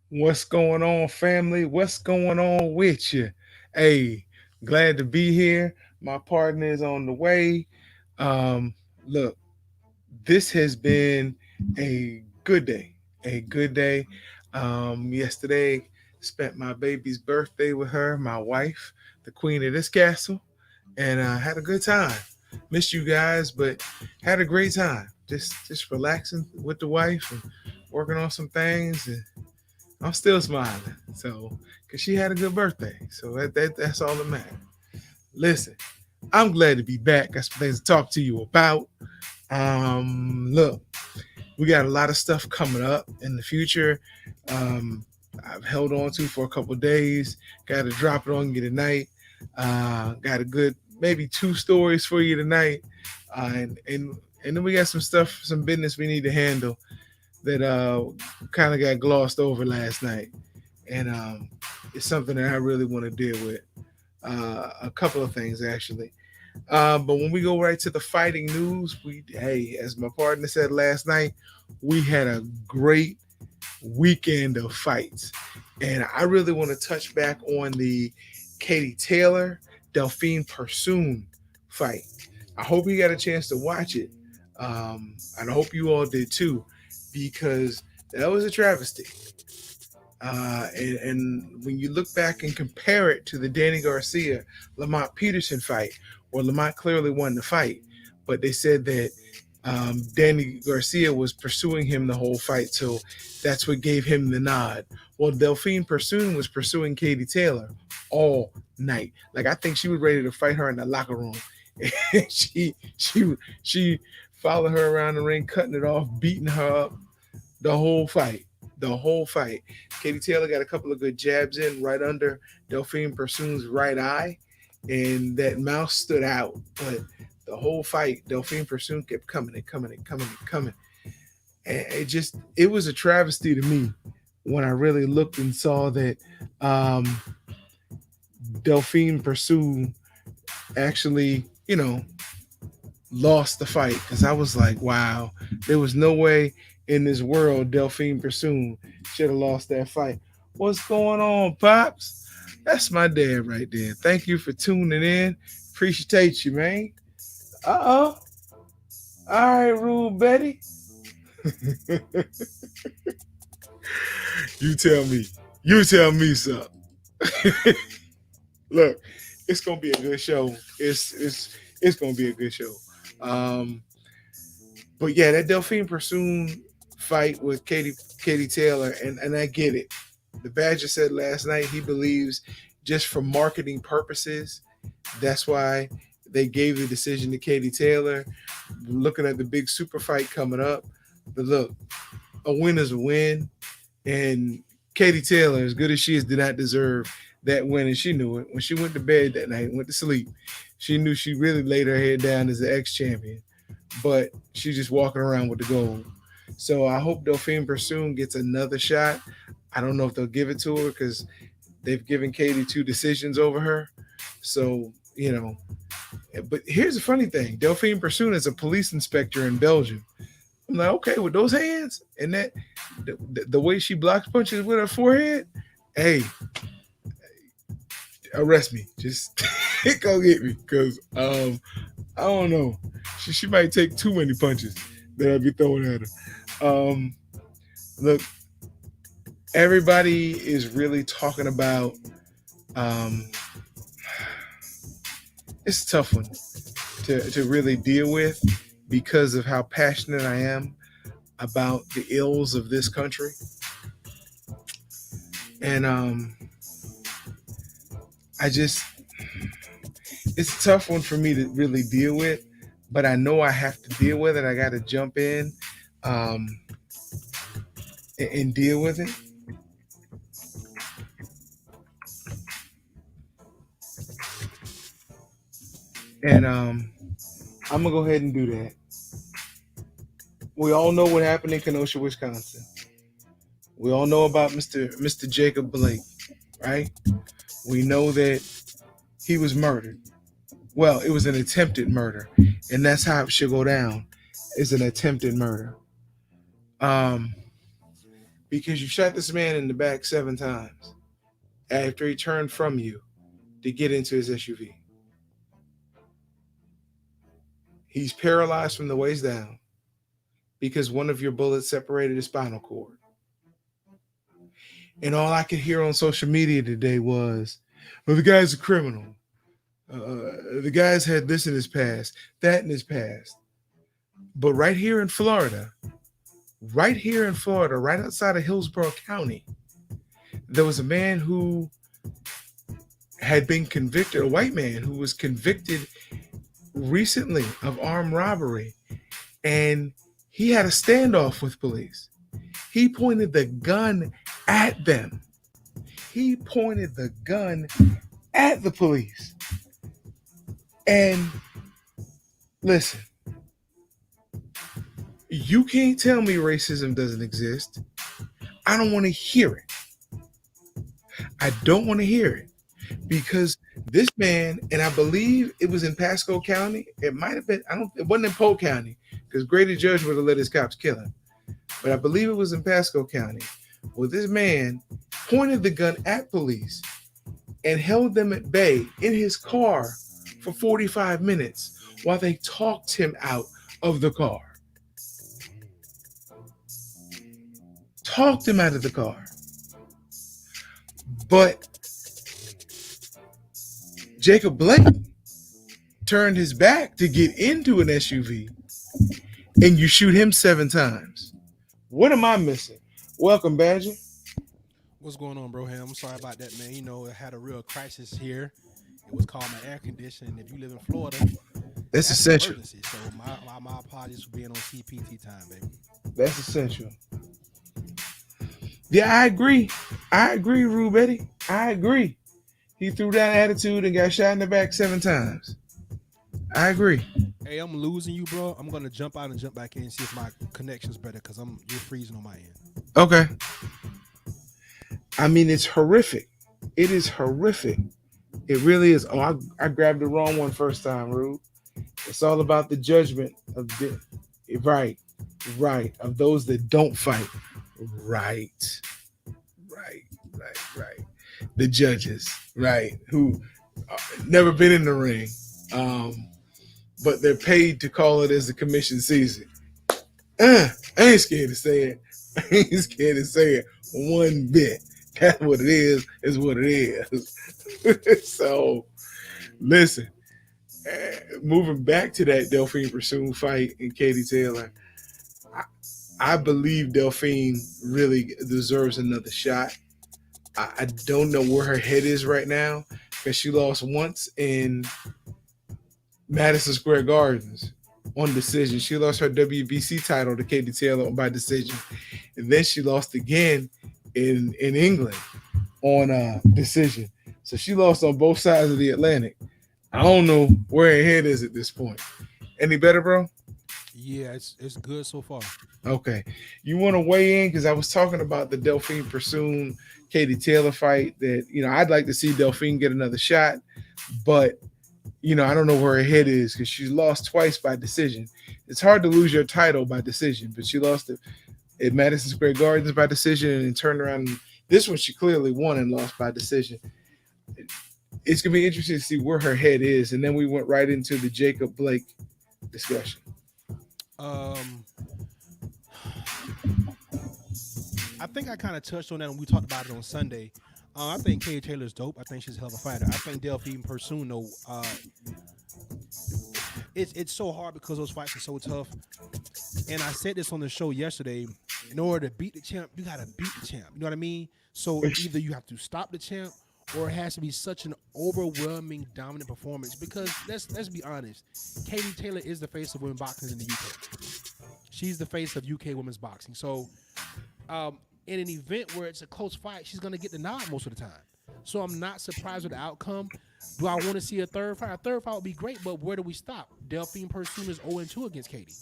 What's going on, family? What's going on with you? Hey, glad to be here. My partner is on the way. Um, Look, this has been a good day. A good day. Yesterday, spent my baby's birthday with her, my wife, the queen of this castle, and had a good time. Missed you guys, but had a great time. Just relaxing with the wife and working on some things and I'm still smiling. So, cause she had a good birthday. So that's all that matters. Listen, I'm glad to be back. Got some things to talk to you about. Look, we got a lot of stuff coming up in the future. Um, I've held on to for a couple of days. Got to drop it on you tonight. Got a good maybe two stories for you tonight, and then we got some stuff, some business we need to handle that kind of got glossed over last night, and it's something that I really want to deal with. A couple of things actually, but when we go right to the fighting news, as my partner said last night, we had a great weekend of fights, and I really want to touch back on the Katie Taylor Delphine Persoon fight. I hope you got a chance to watch it, and I hope you all did too, because that was a travesty. And when you look back and compare it to the Danny Garcia Lamont Peterson fight, well, Lamont clearly won the fight, but they said that Danny Garcia was pursuing him the whole fight, so that's what gave him the nod. Well, Delphine Persoon was pursuing Katie Taylor all night. Like I think she was ready to fight her in the locker room. she followed her around the ring, cutting it off, beating her up the whole fight. The whole fight. Katie Taylor got a couple of good jabs in right under Delphine Persoon's right eye, and that mouth stood out. But the whole fight, Delphine Persoon kept coming and coming and coming and coming. And it was a travesty to me when I really looked and saw that um, Delphine Persoon actually, lost the fight, because I was like, wow, there was no way in this world Delphine Persoon should have lost that fight. What's going on, Pops? That's my dad right there. Thank you for tuning in. Appreciate you, man. Uh-oh. All right, Rude Betty. you tell me. You tell me something. Look, it's gonna be a good show. It's gonna be a good show. Um, but yeah, that Delphine Persoon fight with Katie Taylor, and I get it. The Badger said last night he believes just for marketing purposes, that's why they gave the decision to Katie Taylor. Looking at the big super fight coming up, but look, a win is a win, and Katie Taylor, as good as she is, did not deserve that win, and she knew it when she went to bed that night, went to sleep. She knew she really laid her head down as the ex champion, but she's just walking around with the gold. So I hope Delphine Persoon gets another shot. I don't know if they'll give it to her because they've given Katie two decisions over her. So, but here's the funny thing. Delphine Persoon is a police inspector in Belgium. I'm like, okay, with those hands and the way she blocks punches with her forehead, hey, arrest me. Just go get me. Because I don't know. She might take too many punches that I'd be throwing at her. Look, everybody is really talking about. It's a tough one to really deal with because of how passionate I am about the ills of this country, and I just it's a tough one for me to really deal with, but I know I have to deal with it. I got to jump in um, and deal with it. And I'm gonna go ahead and do that. We all know what happened in Kenosha, Wisconsin. We all know about Mr. Jacob Blake, right? We know that he was murdered. Well, it was an attempted murder, and that's how it should go down. Is an attempted murder. Um, because you shot this man in the back 7 times after he turned from you to get into his SUV. He's paralyzed from the waist down because one of your bullets separated his spinal cord. And all I could hear on social media today was, well, the guy's a criminal. The guy's had this in his past, that in his past. But right here in Florida, right outside of Hillsborough County, there was a man who had been convicted, a white man who was convicted recently of armed robbery, and he had a standoff with police. He pointed the gun at them. He pointed the gun at the police. And listen, you can't tell me racism doesn't exist. I don't want to hear it. I don't want to hear it because this man, and I believe it was in Pasco County. It might have been, it wasn't in Polk County because Grady Judge would have let his cops kill him. But I believe it was in Pasco County. Well, this man pointed the gun at police and held them at bay in his car for 45 minutes while they talked him out of the car. Talked him out of the car. But Jacob Blake turned his back to get into an SUV and you shoot him 7 times. What am I missing? Welcome, Badger. What's going on, bro? Ham? I'm sorry about that, man. You know, it had a real crisis here. It was called my air conditioning. If you live in Florida, That's that's an essential. emergency. So my apologies for being on CPT time, baby. That's essential. Yeah, I agree. Rubetti. I agree. He threw down attitude and got shot in the back 7 times. I agree. Hey, I'm losing you, bro. I'm gonna jump out and jump back in and see if my connection's better because you're freezing on my end. Okay. I mean, it's horrific. It is horrific. It really is. Oh, I grabbed the wrong one first time, Rube. It's all about the judgment of the right, of those that don't fight. Right. The judges, right, who never been in the ring, but they're paid to call it as the commission sees it. I ain't scared to say it. I ain't scared to say it one bit. That's what it is what it is. So, listen, moving back to that Delphine Pursoon fight and Katie Taylor, I believe Delphine really deserves another shot. I don't know where her head is right now because she lost once in Madison Square Gardens on decision. She lost her WBC title to Katie Taylor by decision. And then she lost again in England on a decision. So she lost on both sides of the Atlantic. I don't know where her head is at this point. Any better, bro? Yeah, it's good so far. Okay. You want to weigh in? Because I was talking about the Delphine Pursoon Katie Taylor fight that, I'd like to see Delphine get another shot. But, I don't know where her head is because she lost twice by decision. It's hard to lose your title by decision, but she lost it at Madison Square Gardens by decision and then turned around. This one she clearly won and lost by decision. It's going to be interesting to see where her head is. And then we went right into the Jacob Blake discussion. I think I kind of touched on that when we talked about it on Sunday. I think Katie Taylor's dope. I think she's a hell of a fighter. I think Delphine Pursoon, though, it's so hard because those fights are so tough. And I said this on the show yesterday. In order to beat the champ, you got to beat the champ. You know what I mean? So either you have to stop the champ or it has to be such an overwhelming, dominant performance. Because let's be honest, Katie Taylor is the face of women's boxing in the UK. She's the face of UK women's boxing. So in an event where it's a close fight, she's going to get the nod most of the time. So I'm not surprised with the outcome. Do I want to see a third fight? A third fight would be great, but where do we stop? Delphine Pursoon is 0-2 against Katie.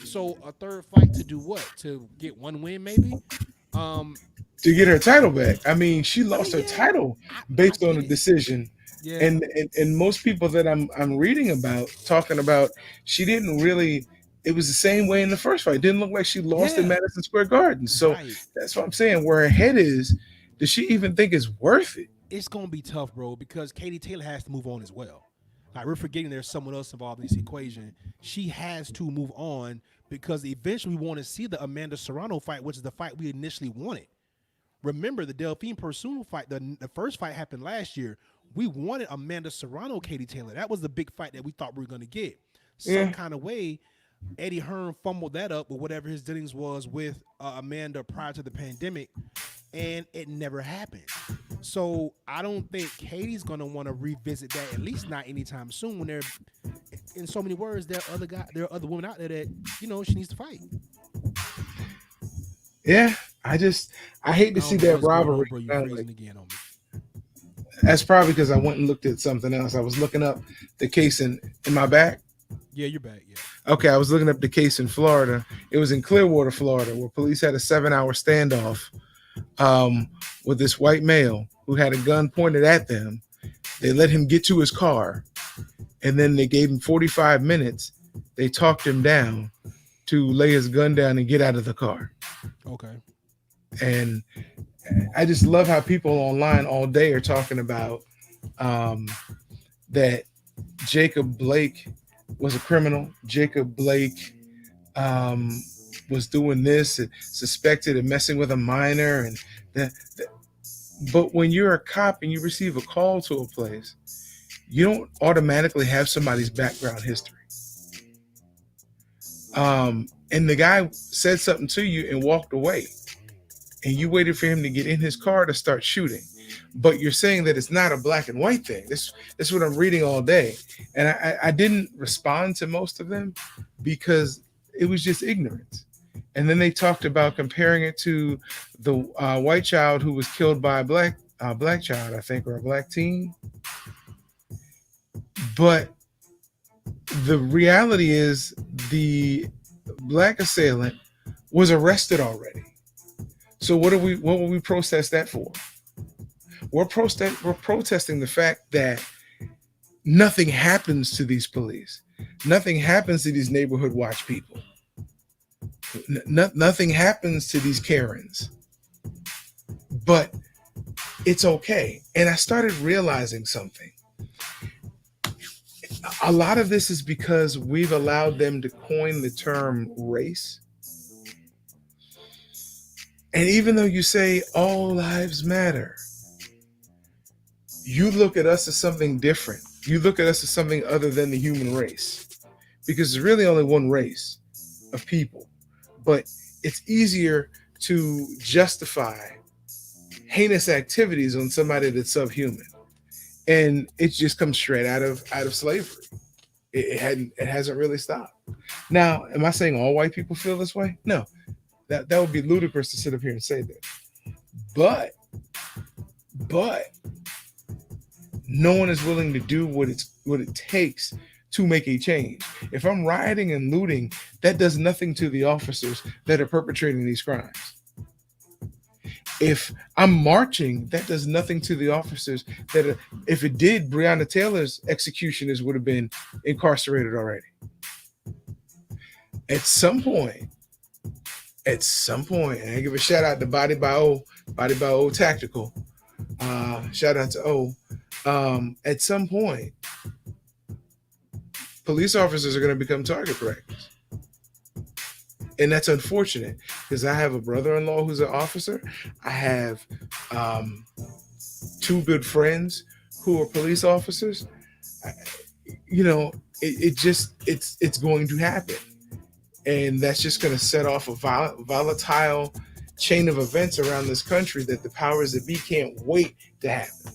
So a third fight to do what? To get one win maybe? To get her title back. I mean, she lost her title based on a decision. Yeah. And most people that I'm reading about talking about, she didn't really it was the same way in the first fight. It didn't look like she lost in Yeah, Madison Square Garden. So right. that's what I'm saying. Where her head is, does she even think it's worth it? It's gonna be tough, bro, because Katie Taylor has to move on as well. Like we're forgetting there's someone else involved in this equation. She has to move on because eventually we want to see the Amanda Serrano fight, which is the fight we initially wanted. Remember the Delphine Pursuit fight, the first fight happened last year. We wanted Amanda Serrano, Katie Taylor. That was the big fight that we thought we were going to get. Some Yeah. kind of way, Eddie Hearn fumbled that up with whatever his dealings was with Amanda prior to the pandemic, and it never happened. So I don't think Katie's going to want to revisit that, at least not anytime soon. When there, in so many words, there are other women out there that she needs to fight. Yeah. I just I hate to I see don't know that what's going on, rivalry. bro. You Like, freezing again on me. that's probably because I went and looked at something else. I was looking up the case in my back. Yeah, you're back. Yeah. Okay, I was looking up the case in Florida. It was in Clearwater, Florida, where police had a 7-hour standoff um, with this white male who had a gun pointed at them. They let him get to his car, and then they gave him 45 minutes. They talked him down to lay his gun down and get out of the car. Okay. And I just love how people online all day are talking about um, that Jacob Blake was a criminal. Jacob Blake um, was doing this, and suspected of messing with a minor, and that. But when you're a cop and you receive a call to a place, you don't automatically have somebody's background history. And the guy said something to you and walked away, and you waited for him to get in his car to start shooting. But you're saying that it's not a black and white thing. This is what I'm reading all day, and I didn't respond to most of them because it was just ignorance. And then they talked about comparing it to the white child who was killed by a black child, I think, or a black teen. But the reality is the black assailant was arrested already. So what will we protest that for? We're protesting the fact that nothing happens to these police. Nothing happens to these neighborhood watch people. Nothing happens to these Karens. But it's okay. And I started realizing something. A lot of this is because we've allowed them to coin the term race. And even though you say all lives matter, you look at us as something different. You look at us as something other than the human race. Because there's really only one race of people. But it's easier to justify heinous activities on somebody that's subhuman. And it just comes straight out of slavery. It hasn't really stopped. Now, am I saying all white people feel this way? No. That would be ludicrous to sit up here and say that. But no one is willing to do what it takes to make a change. If I'm rioting and looting, that does nothing to the officers that are perpetrating these crimes. If I'm marching, that does nothing to the officers that are, if it did, Breonna Taylor's executioners would have been incarcerated already. At some point, and I give a shout out to Body by O Tactical. Shout out to O. At some point, police officers are going to become target practice. And that's unfortunate because I have a brother-in-law who's an officer. I have two good friends who are police officers. It's going to happen. And that's just going to set off a volatile chain of events around this country that the powers that be can't wait to happen.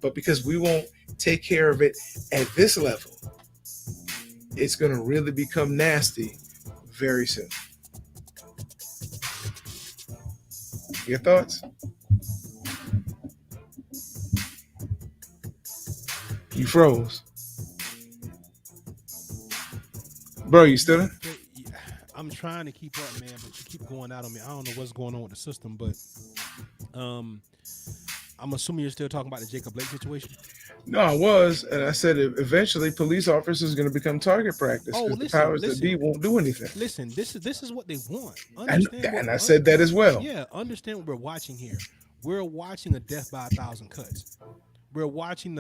But because we won't take care of it at this level, it's going to really become nasty very soon. Your thoughts? You froze. Bro, you still there? I'm trying to keep up, man, but you keep going out on me. I don't know what's going on with the system, but I'm assuming you're still talking about the Jacob Blake situation. No, I was, and I said eventually police officers are going to become target practice Oh, because the listen, powers that listen, be won't do anything. listen. This is what they want. And Understand what? and I said that as well. Yeah, understand what we're watching here. We're watching a death by a thousand cuts. We're watching.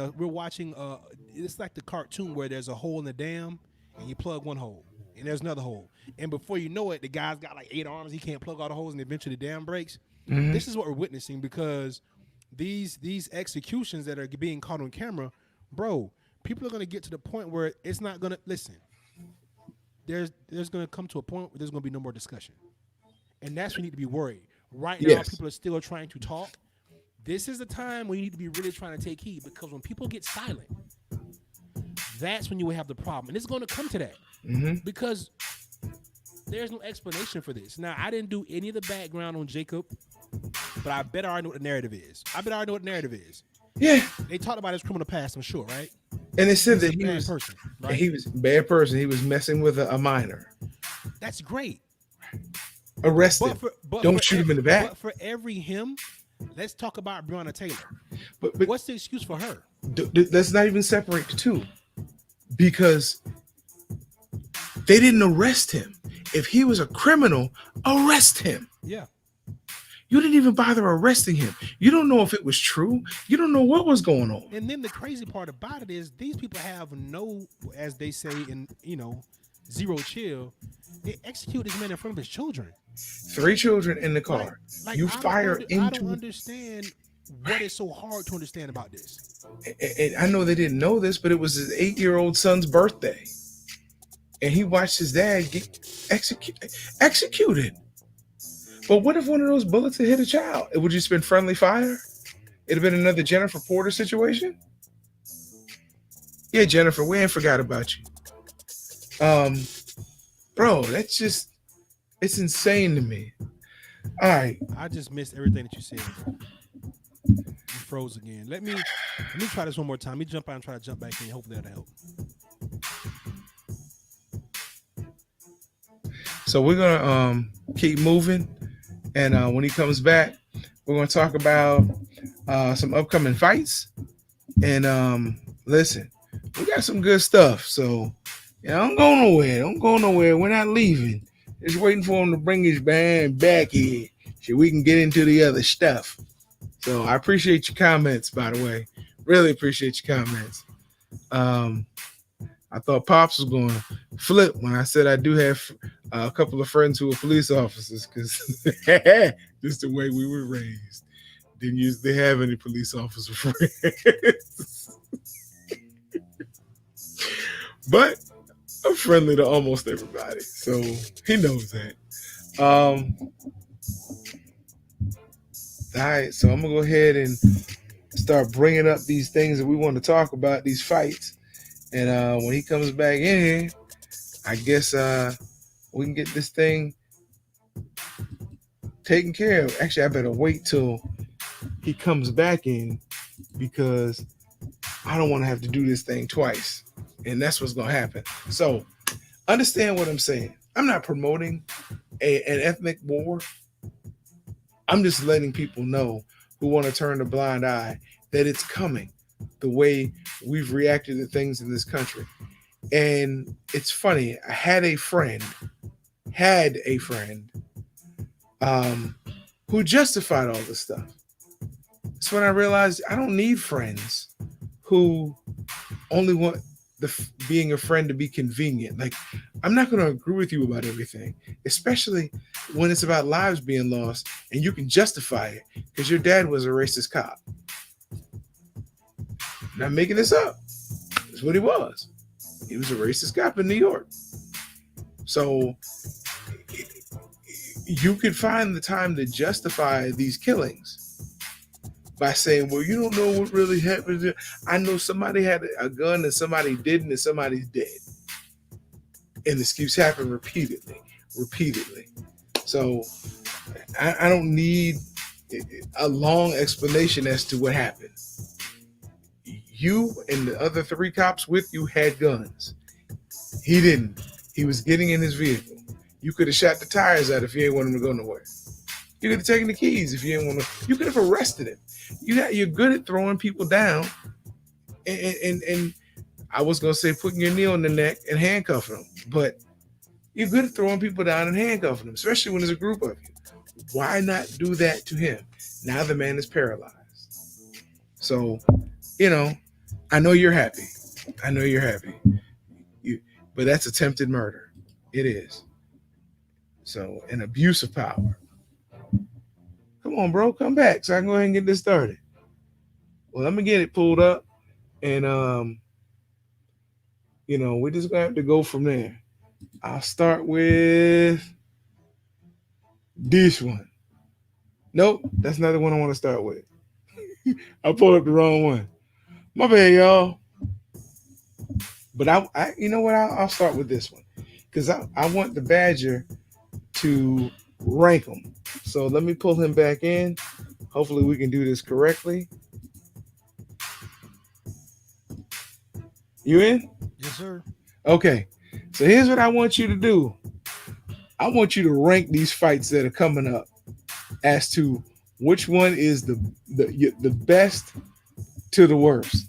It's like the cartoon where there's a hole in the dam and you plug one hole and there's another hole, and before you know it, the guy's got like 8 arms. He can't plug all the holes, and eventually the dam breaks. Hmm. This is what we're witnessing because these executions that are being caught on camera, bro. People are gonna get to the point where it's not gonna listen. There's gonna come to a point where there's gonna be no more discussion, and that's when you need to be worried. Right now, Yes. people are still trying to talk. This is the time when you need to be really trying to take heed because when people get silent, that's when you will have the problem, and it's going to come to that Hmm. because there's no explanation for this. Now, I didn't do any of the background on Jacob, but I bet I already know what the narrative is. I bet I already know what the narrative is. Yeah, They talked about his criminal past, I'm sure, right? and they said He's that a he bad was person, right? he was a bad person. He was messing with a minor. That's great. Arrest him. Don't shoot him in the back. But for every him, let's talk about Breonna Taylor. But What's the excuse for her? let's not even separate the two because they didn't arrest him. If he was a criminal, arrest him. Yeah. You didn't even bother arresting him. You don't know if it was true. You don't know what was going on. And then the crazy part about it is these people have no, as they say in, zero chill. They execute this man in front of his children. 3 children in the car. You I don't fire I don't into. understand what is so hard to understand about this. And I know they didn't know this, but it was his 8-year-old son's birthday, and he watched his dad get executed. But what if one of those bullets had hit a child? It would just been friendly fire. It'd have been another Jennifer Porter situation. Yeah, Jennifer, we ain't forgot about you. Bro, it's insane to me. All right. I just missed everything that you said, bro. You froze again. Let me try this one more time. Let me jump out and try to jump back in. Hopefully that'll help. So we're gonna keep moving, and when he comes back, we're gonna talk about some upcoming fights. And listen, we got some good stuff. So don't go nowhere. Don't go nowhere. We're not leaving. Just waiting for him to bring his band back here so we can get into the other stuff. So I appreciate your comments, by the way. Really appreciate your comments. I thought Pops was going to flip when I said I do have a couple of friends who are police officers because just the way we were raised. Didn't used to have any police officer friends. But I'm friendly to almost everybody, so he knows that. All right, so I'm going to go ahead and start bringing up these things that we want to talk about, these fights. And when he comes back in here, I guess we can get this thing taken care of. Actually, I better wait till he comes back in because I don't want to have to do this thing twice. And that's what's going to happen. So understand what I'm saying. I'm not promoting an ethnic war. I'm just letting people know who want to turn a blind eye that it's coming the way we've reacted to things in this country. And it's funny. I had a friend who justified all this stuff. That's when I realized I don't need friends who only want being a friend to be convenient. Like, I'm not going to agree with you about everything, especially when it's about lives being lost and you can justify it because your dad was a racist cop. I'm not making this up. That's what he was. He was a racist cop in New York. So you could find the time to justify these killings by saying, well, you don't know what really happened. I know somebody had a gun and somebody didn't and somebody's dead. And this keeps happening repeatedly. So I don't need a long explanation as to what happened. You and the other 3 cops with you had guns. He didn't. He was getting in his vehicle. You could have shot the tires out if you ain't want him to go nowhere. You could have taken the keys if you didn't want to. You could have arrested him. You're good at throwing people down, and I was gonna say putting your knee on the neck and handcuffing them, but you're good at throwing people down and handcuffing them, especially when there's a group of you. Why not do that to him? Now the man is paralyzed. So, you know, I know you're happy. I know you're happy. You, but that's attempted murder. It is. So, an abuse of power. Come on, bro, come back so I can go ahead and get this started. Well, let me get it pulled up, and we're just gonna have to go from there. I'll start with this one. Nope, that's not the one I want to start with. I pulled up the wrong one. My bad, y'all. But you know what? I'll start with this one because I want the Badger to rank them. So let me pull him back in. Hopefully, we can do this correctly. You in? Yes, sir. Okay. So here's what I want you to do. I want you to rank these fights that are coming up as to which one is the best to the worst.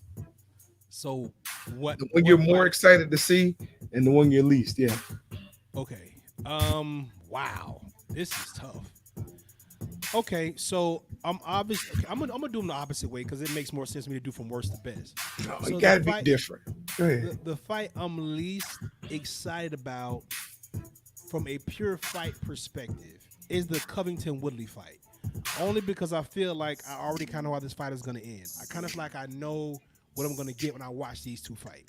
So what? The one you're What more fight? excited to see, and the one you're least. Yeah. Okay. Wow. This is tough. Okay, so I'm obvious. Okay, I'm gonna do them the opposite way because it makes more sense to me to do from worst to best. No, it So got to be different. Go ahead. the fight I'm least excited about from a pure fight perspective is the Covington Woodley fight. Only because I feel like I already kind of know how this fight is gonna end. I kind of feel like I know what I'm gonna get when I watch these two fight.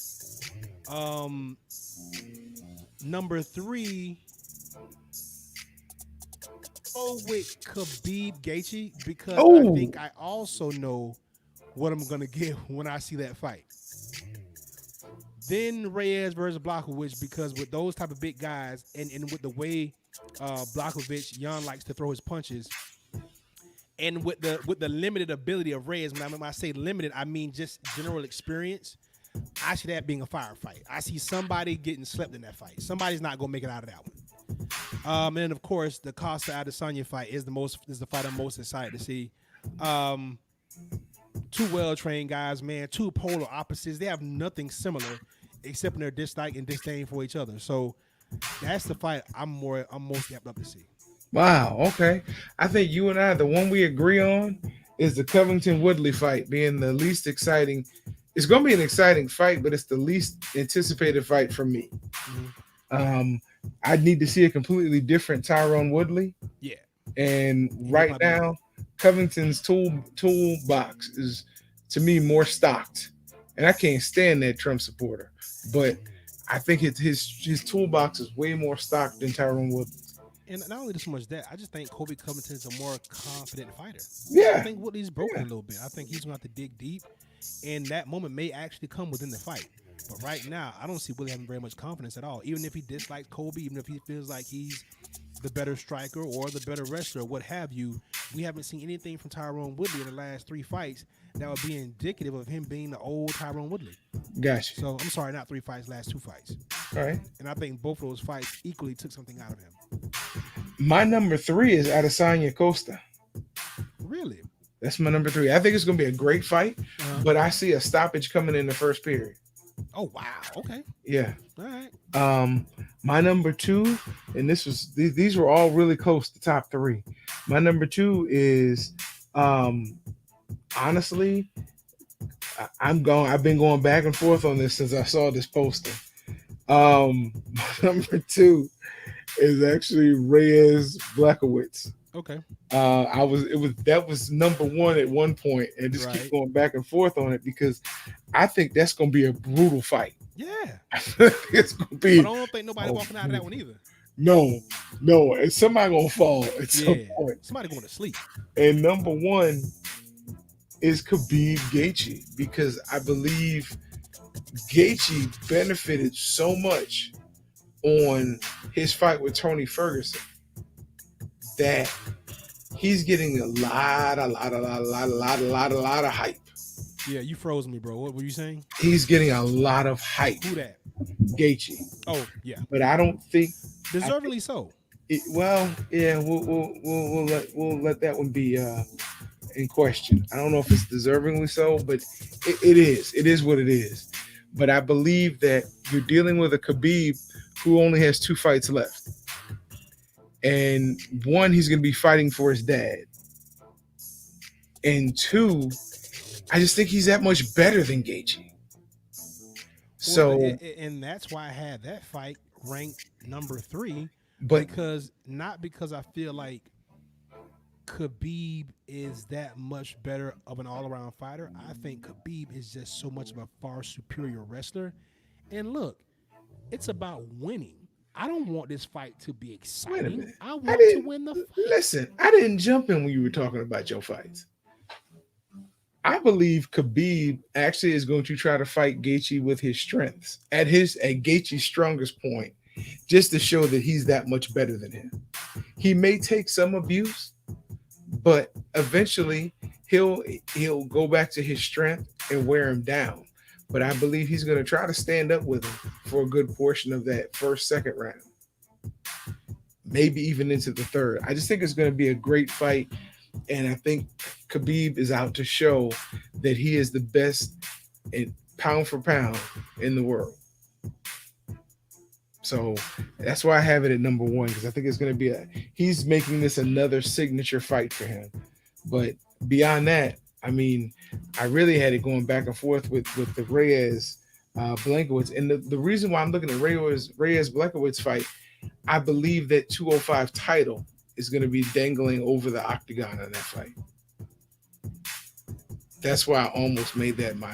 Um, Number three, go with Khabib Gaethje because I Oh, think I also know what I'm gonna get when I see that fight. Then Reyes versus Blachowicz because with those type of big guys and with the way Blachowicz Jan likes to throw his punches, and with the limited ability of Reyes, when I say limited, I mean just general experience. I see that being a firefight. I see somebody getting slept in that fight. Somebody's not gonna make it out of that one. And then of course the Costa Adesanya fight is the fight I'm most excited to see. Um, Two well trained guys, man, two polar opposites. They have nothing similar except in their dislike and disdain for each other. So that's the fight I'm most amped up to see. wow. Okay. I think you and I, the one we agree on is the Covington Woodley fight being the least exciting. It's going to be an exciting fight, but it's the least anticipated fight for me. Mm-hmm. Um, I need to see a completely different Tyrone Woodley. Yeah, And he'll right probably be now, Covington's toolbox is to me more stocked. And I can't stand that Trump supporter. But I think his toolbox is way more stocked than Tyrone Woodley. and not only so much that, I just think Kobe Covington is a more confident fighter. I Yeah. think Woodley's broken Yeah. a little bit. I think he's going to have to dig deep, and that moment may actually come within the fight. But right now, I don't see Woodley having very much confidence at all. Even if he dislikes Kobe, even if he feels like he's the better striker or the better wrestler, what have you, we haven't seen anything from Tyrone Woodley in the last three fights that would be indicative of him being the old Tyrone Woodley. Gotcha. So I'm sorry, not three fights, last two fights. All right. And I think both of those fights equally took something out of him. My number three is Adesanya Costa. Really? That's my number three. I think it's going to be a great fight, Uh-huh. but I see a stoppage coming in the first period. Oh wow. Okay. Yeah. All right. My number two, and these were all really close to top three. My number two is, honestly, I've been going back and forth on this since I saw this poster. My number two is actually Reyes Blachowicz. Okay. That was number one at one point, and just keep Right. going back and forth on it because I think that's going to be a brutal fight. Yeah. It's going to be But I don't think nobody walking out of that one either. no, and somebody gonna fall at some Yeah. point. Somebody going to sleep. And number one is Khabib Gaethje because I believe Gaethje benefited so much on his fight with Tony Ferguson that he's getting a lot of hype. Yeah, you froze me, bro. What were you saying? He's getting a lot of hype, Who that? Gaethje. Oh, yeah. But I don't think Deservedly so. Well, yeah, we'll let that one be in question. I don't know if it's deservingly so, but it is. It is what it is. But I believe that you're dealing with a Khabib who only has two fights left, and one, he's going to be fighting for his dad, and two, I just think he's that much better than Gaethje. Well, So, and that's why I had that fight ranked number three, but because not because I feel like Khabib is that much better of an all around fighter. I think Khabib is just so much of a far superior wrestler. And look, it's about winning. I don't want this fight to be wait a exciting. minute. I I want to didn't win the fight. listen. I didn't jump in when you were talking about your fights. I believe Khabib actually is going to try to fight Gaethje with his strengths at Gaethje's strongest point, just to show that he's that much better than him. He may take some abuse, but eventually he'll he'll go back to his strength and wear him down. But I believe he's going to try to stand up with him for a good portion of that first, second round, maybe even into the third. I just think it's going to be a great fight, and I think Khabib is out to show that he is the best in pound for pound in the world. So that's why I have it at number one, because I think it's going to be he's making this another signature fight for him. But beyond that, I mean, I really had it going back and forth with the Reyes Blankowitz, and the reason why I'm looking at Reyes Blankowitz fight, I believe that 205 title is going to be dangling over the octagon in that fight. That's why I almost made that my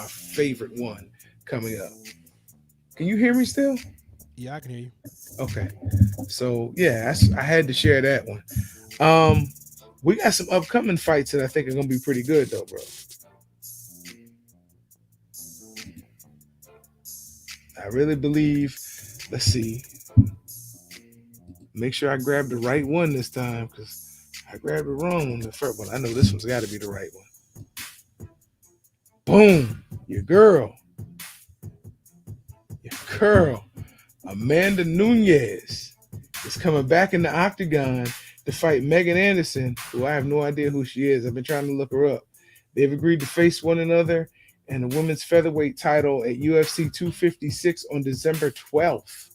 favorite one coming up. Can you hear me still? Yeah, I can hear you. Okay. So yeah, I had to share that one. Um, we got some upcoming fights that I think are gonna be pretty good though, bro. I really believe. Let's see. Make sure I grab the right one this time, because I grabbed the wrong one the first one. I know this one's got to be the right one. Boom, your girl, Amanda Nunez is coming back in the octagon to fight Megan Anderson, who I have no idea who she is. I've been trying to look her up. They've agreed to face one another in the women's featherweight title at UFC 256 on December 12th.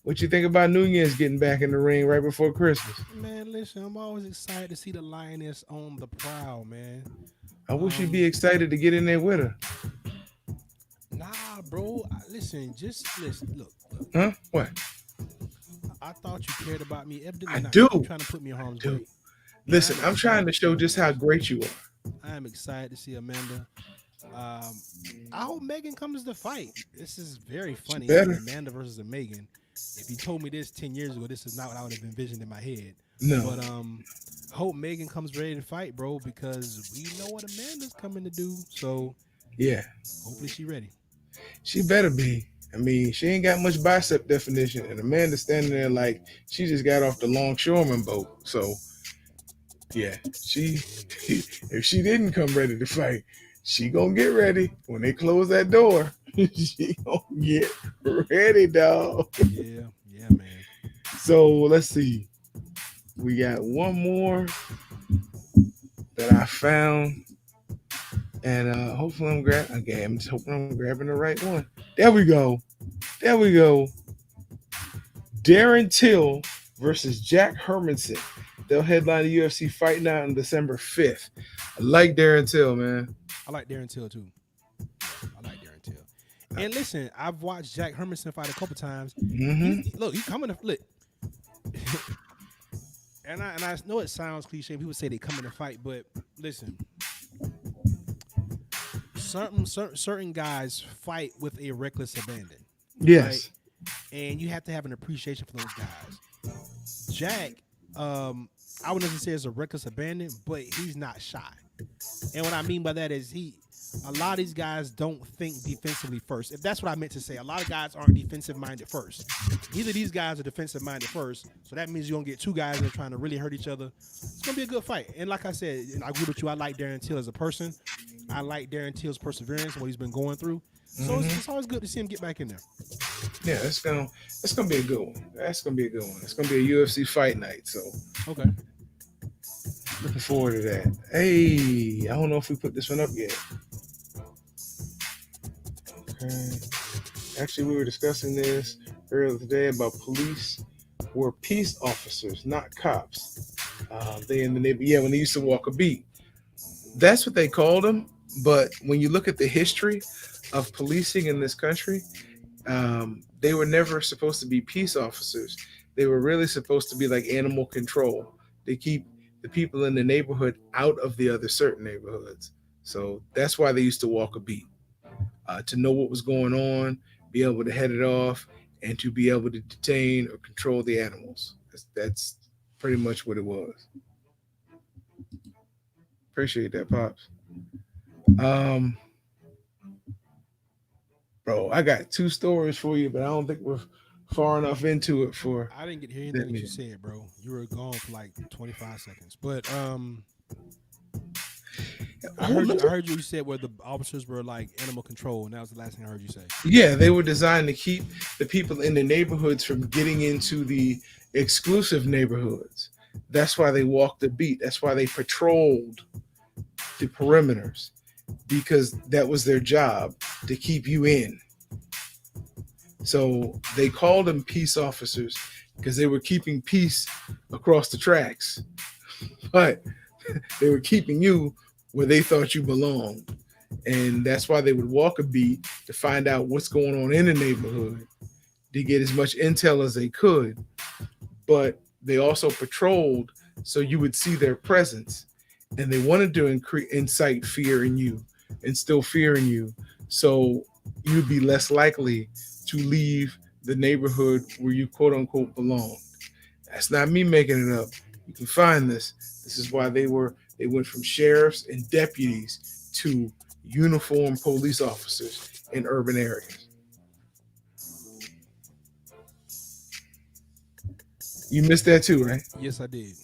What you think about Nunez getting back in the ring right before Christmas? Man, listen, I'm always excited to see the lioness on the prowl, man. I wish you'd Um, be excited to get in there with her. nah, bro. Listen, just listen. Look. Huh? What? I thought you cared about me. Evidently I not. do. You keep trying to put me in I harm's do. way. But I Listen, am I'm trying excited to to see show just how Amanda. great you are. I am excited to see Amanda. Um, I hope Megan comes to fight. This is very She funny. better. Amanda versus a Megan. If you told me this 10 years ago, this is not what I would have envisioned in my head. No. But I hope Megan comes ready to fight, bro, because we know what Amanda's coming to do. So Yeah. hopefully she ready. She better be. I mean, she ain't got much bicep definition, and Amanda's standing there like she just got off the longshoreman boat. So yeah, she if she didn't come ready to fight, she gonna get ready when they close that door. She gonna get ready, dog. Yeah, yeah, man. So let's see. We got one more that I found, and hopefully I'm grabbing. Okay, I'm just hoping I'm grabbing the right one. There we go. There we go. Darren Till versus Jack Hermanson. They'll headline the UFC Fight Night on December 5th. I like Darren Till, man. I like Darren Till too. I like Darren Till. And listen, I've watched Jack Hermanson fight a couple times. Mm-hmm. Look, he coming to flip. And I know it sounds cliche. People say they come in to fight, but listen, certain guys fight with a reckless abandon, right? Yes. And you have to have an appreciation for those guys. Jack, I wouldn't say is a reckless abandon, but he's not shy. And what I mean by that is a lot of these guys don't think defensively first. If that's what I meant to say, a lot of guys aren't defensive minded first. Either these guys are defensive minded first, so that means you're gonna get two guys that are trying to really hurt each other. It's gonna be a good fight. And like I said, I agree with you. I like Darren Till as a person. I like Darren Till's perseverance and what he's been going through. So Mm-hmm. it's always good to see him get back in there. Yeah, that's gonna be a good one. That's gonna be a good one. It's gonna be a UFC fight night. So Okay. looking forward to that. Hey, I don't know if we put this one up yet. Okay. Actually, we were discussing this earlier today about police were peace officers, not cops. They in the neighborhood. Yeah, when they used to walk a beat, that's what they called them. But when you look at the history of policing in this country, they were never supposed to be peace officers. They were really supposed to be like animal control. They keep the people in the neighborhood out of the other certain neighborhoods. So that's why they used to walk a beat, to know what was going on, be able to head it off, and to be able to detain or control the animals. That's pretty much what it was. Appreciate that, pops. Um, Bro, I got two stories for you, but I don't think we're far enough into it for I didn't get to hear anything that that you minute. said, bro. You were gone for like 25 seconds. But I Oh, heard let you. I me- heard you said where the officers were like animal control, and that was the last thing I heard you say. Yeah, they were designed to keep the people in the neighborhoods from getting into the exclusive neighborhoods. That's why they walked the beat. That's why they patrolled the perimeters, because that was their job, to keep you in. So they called them peace officers because they were keeping peace across the tracks, but they were keeping you where they thought you belonged. And that's why they would walk a beat to find out what's going on in the neighborhood, to get as much intel as they could. But they also patrolled so you would see their presence. And they wanted to incite fear in you, instill fear in you, so you'd be less likely to leave the neighborhood where you quote unquote belong. That's not me making it up. You can find this. This is why they went from sheriffs and deputies to uniformed police officers in urban areas. You missed that too, right? Yes, I did.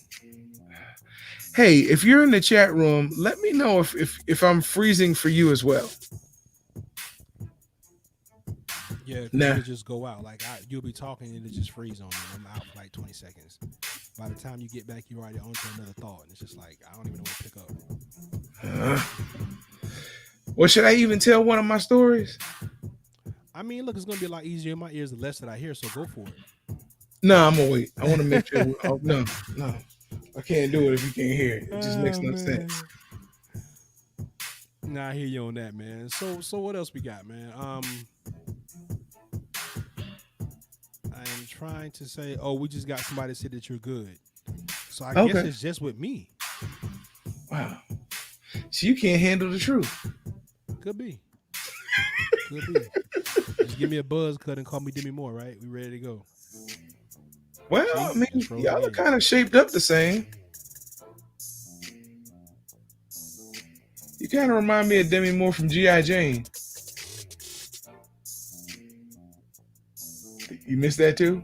Hey, if you're in the chat room, let me know if I'm freezing for you as well. Yeah, because Nah. it'll just go out. Like you'll be talking and it'll just freeze on me. I'm out for like 20 seconds. By the time you get back, you're already on to another thought, and it's just like I don't even know what to pick up. Uh, well, should I even tell one of my stories? I mean, look, it's gonna be a lot easier in my ears the less that I hear. So go for No, I'm gonna wait. I want to make sure. it. Oh, no, no, I can't do it if you can't hear it. It just makes Oh no sense. man. Nah, I hear you on that, man. So what else we got, man? I am trying to say, oh, we just got somebody to say that you're good. So I guess Okay. it's just with me. Wow. So you can't handle the truth. Could be. Could be. Just give me a buzz cut and call me Demi Moore, right? We ready to go. Well, See? I mean, Just roll y'all are again. kind of shaped up the same. You kind of remind me of Demi Moore from G.I. Jane. You missed that too?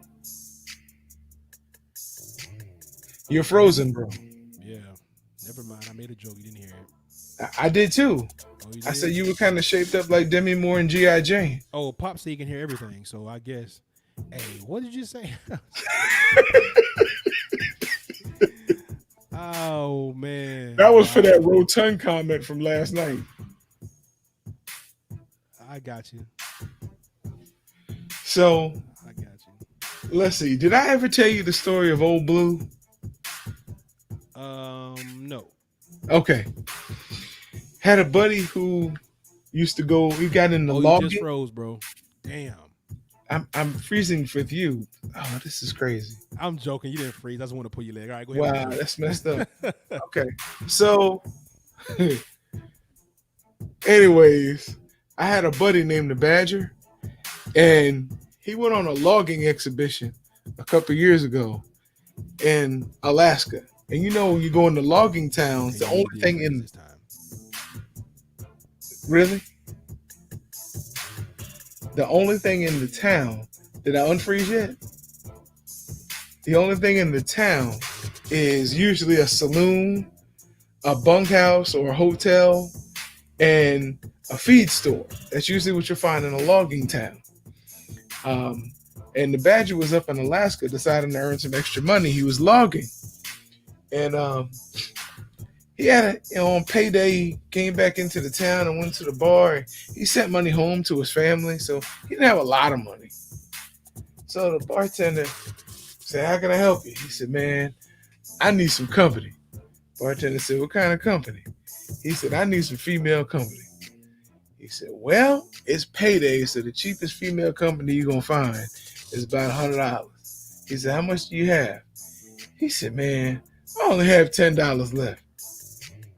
You're frozen, bro. Yeah. Never mind. I made a joke. You didn't hear it. I did too. Oh, you I said did? you were kind of shaped up like Demi Moore and G.I. Jane. Oh, Pop said you can hear everything. So I guess. Hey, what did you say? Oh man. That was for that Wow. rotund comment from last night. I got you. So I got you. let's see. Did I ever tell you the story of Old Blue? No. Okay. Had a buddy who used to go. He got in the Oh, you just logging. froze, bro. Damn. I'm freezing with you. Oh, this is crazy. I'm joking. You didn't freeze. I just want to pull your leg. All right, go Wow, ahead. that's messed up. Okay. So, anyways, I had a buddy named the Badger, and he went on a logging exhibition a couple years ago in Alaska. And you know, when you go into logging towns, the Okay, you only did thing freeze in this time. really, the only thing in the town, did I unfreeze yet? The only thing in the town is usually a saloon, a bunkhouse or a hotel, and a feed store. That's usually what you'll find in a logging town. Um, and the badger was up in Alaska, deciding to earn some extra money. He was logging, and he had on payday. He came back into the town and went to the bar. He sent money home to his family, so he didn't have a lot of money. So the bartender said, "How can I help you?" He said, "Man, I need some company." Bartender said, "What kind of company?" He said, "I need some female company." He said, "Well, it's payday, so the cheapest female company you're gonna find is about $100." He said, "How much do you have?" He said, "Man, I only have $10 left."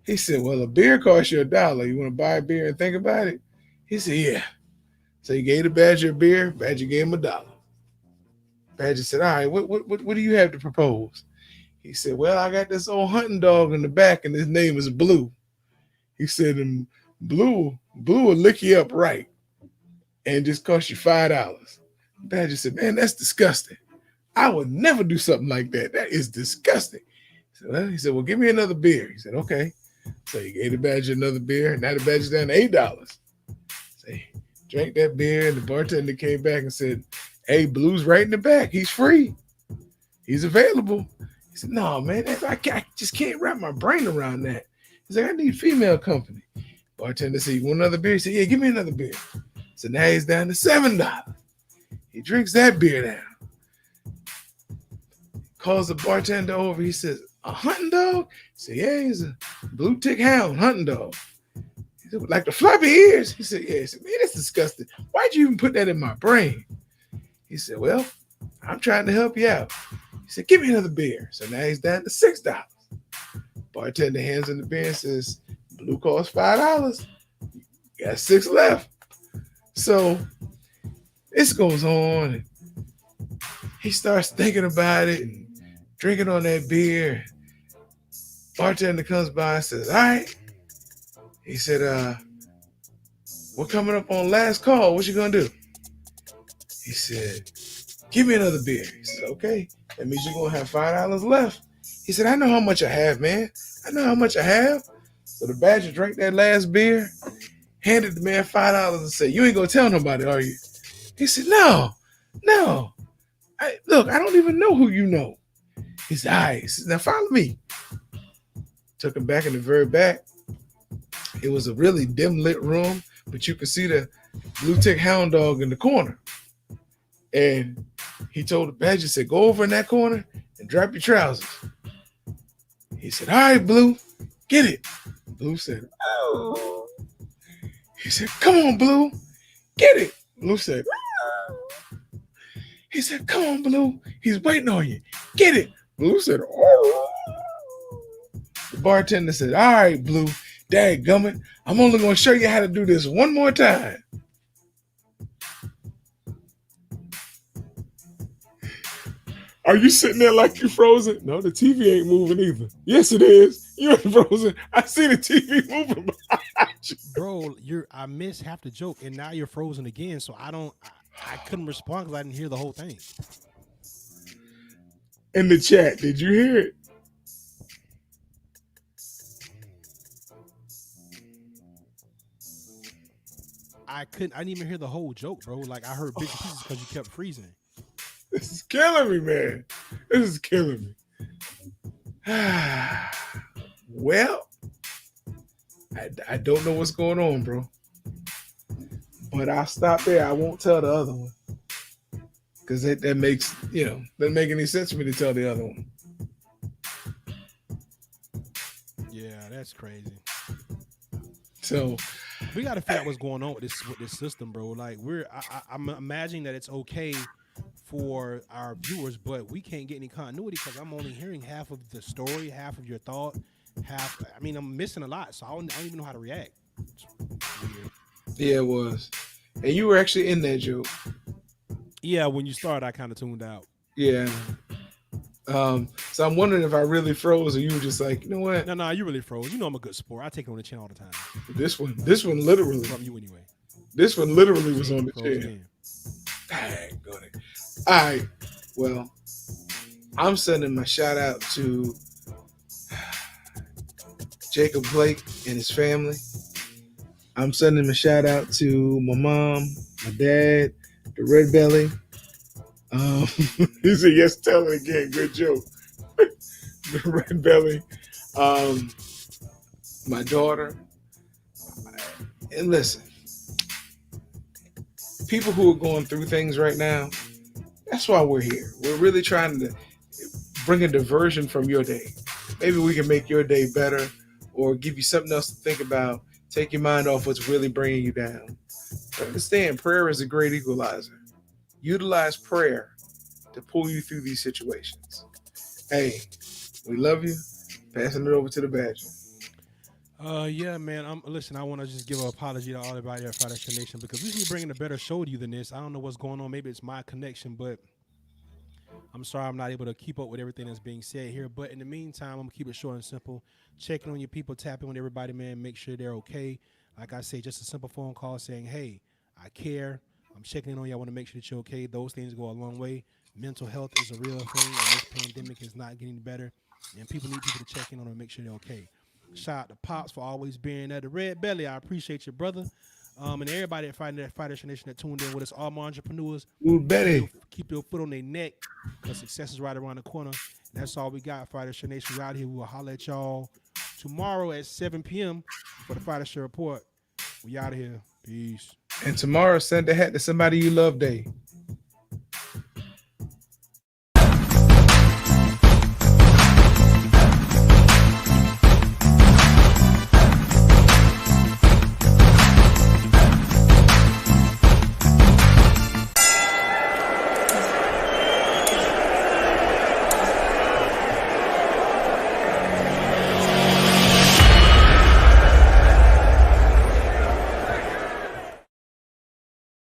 He said, "Well, a beer costs you $1. You want to buy a beer and think about it?" He said, "Yeah." So he gave the Badger a beer. Badger gave him $1. Badger said, "All right, what do you have to propose?" He said, "Well, I got this old hunting dog in the back, and his name is Blue." He said, "And Blue will lick you up right and just cost you $5." Badger said, "Man, that's disgusting. I would never do something like that. That is disgusting." He said, "Well, give me another beer." He said, "Okay." So he gave the Badger another beer. Now the Badger's down to $8. So he drank that beer, and the bartender came back and said, "Hey, Blue's right in the back. He's free. He's available." He said, "No, man, I just can't wrap my brain around that." He's like, "I need female company." Bartender said, "You want another beer?" He said, "Yeah, give me another beer." So now he's down to $7. He drinks that beer down. Calls the bartender over. He says, "A hunting dog?" He said, "Yeah, he's a blue tick hound hunting dog." He said, "Like the floppy ears?" He said, "Yeah." He said, "Man, that's disgusting. Why'd you even put that in my brain?" He said, "Well, I'm trying to help you out." He said, "Give me another beer." So now he's down to $6. Bartender hands him the beer and says, "Blue costs $5. You got six left." So this goes on, and he starts thinking about it and drinking on that beer. Bartender comes by and says, "All right." He said, "We're coming up on last call. What you gonna do?" He said, "Give me another beer." He said, "Okay. That means you're gonna have $5 left." He said, "I know how much I have, man. I know how much I have." So the Badger drank that last beer, handed the man $5 and said, "You ain't gonna tell nobody, are you?" He said, "No, no. Look, I don't even know who you know." He said, "All right." He said, "Now follow me." Took him back in the very back. It was a really dim lit room, but you could see the blue tick hound dog in the corner. And he told the Badger, said, "Go over in that corner and drop your trousers." He said, "All right, Blue, get it." Blue said, "Oh." He said, "Come on, Blue, get it." Blue said, "Oh." He said, "Come on, Blue. He's waiting on you. Get it." Blue said, "Oh." The bartender said, "All right, Blue, dadgummit, I'm only going to show you how to do this one more time." Are you sitting there like you frozen? No, the TV ain't moving either. Yes, it is. You ain't frozen. I see the TV moving behind you. Bro, I missed half the joke, and now you're frozen again. So I couldn't respond because I didn't hear the whole thing. In the chat, did you hear it? I didn't even hear the whole joke, bro. Like I heard bits and pieces because you kept freezing. This is killing me, man. This is killing me. Well, I don't know what's going on, bro. But I'll stop there. I won't tell the other one. Because that makes, doesn't make any sense for me to tell the other one. Yeah, that's crazy. So We got to figure out what's going on with this system, bro. Like I'm imagining that it's okay for our viewers, but we can't get any continuity because I'm only hearing half of the story, half of your thought, half. I mean, I'm missing a lot, so I don't even know how to react. It's weird. yeah, it was. And you were actually in that joke. Yeah, when you started, I kind of tuned out. Yeah. So I'm wondering if I really froze or you were just like, you know what? No, you really froze. You know I'm a good sport. I take it on the chin all the time. This one literally. From you anyway. This one literally was on the Froze chin. Dang, got it. All right. Well, I'm sending my shout out to Jacob Blake and his family. I'm sending a shout out to my mom, my dad, the red belly. Um, he said, "Yes, tell it again. Good joke." The red belly. Um, my daughter. And listen, people who are going through things right now. That's why we're here. We're really trying to bring a diversion from your day. Maybe we can make your day better, or give you something else to think about. Take your mind off what's really bringing you down. Understand, prayer is a great equalizer. Utilize prayer to pull you through these situations. Hey, we love you. Passing it over to the Badger. Yeah, man. Listen. I want to just give an apology to all everybody at Friday Show Nation because we should be bringing a better show to you than this. I don't know what's going on. Maybe it's my connection, but I'm sorry I'm not able to keep up with everything that's being said here. But in the meantime, I'm gonna keep it short and simple. Checking on your people, tapping with everybody, man. Make sure they're okay. Like I say, just a simple phone call saying, "Hey, I care. I'm checking in on you. I want to make sure that you're okay." Those things go a long way. Mental health is a real thing, and this pandemic is not getting better. And people need people to check in on them and make sure they're okay. Shout out to Pops for always being at the Red Belly. I appreciate you, brother. And everybody at Friday Nation that tuned in with us, all my entrepreneurs, Ooh, keep Betty. your foot on their neck because success is right around the corner. And that's all we got. Friday Show Nation, we out here. We will holler at y'all tomorrow at 7 p.m. for the Friday Show Report. We out of here. Peace. And tomorrow, send a hat to somebody you love day.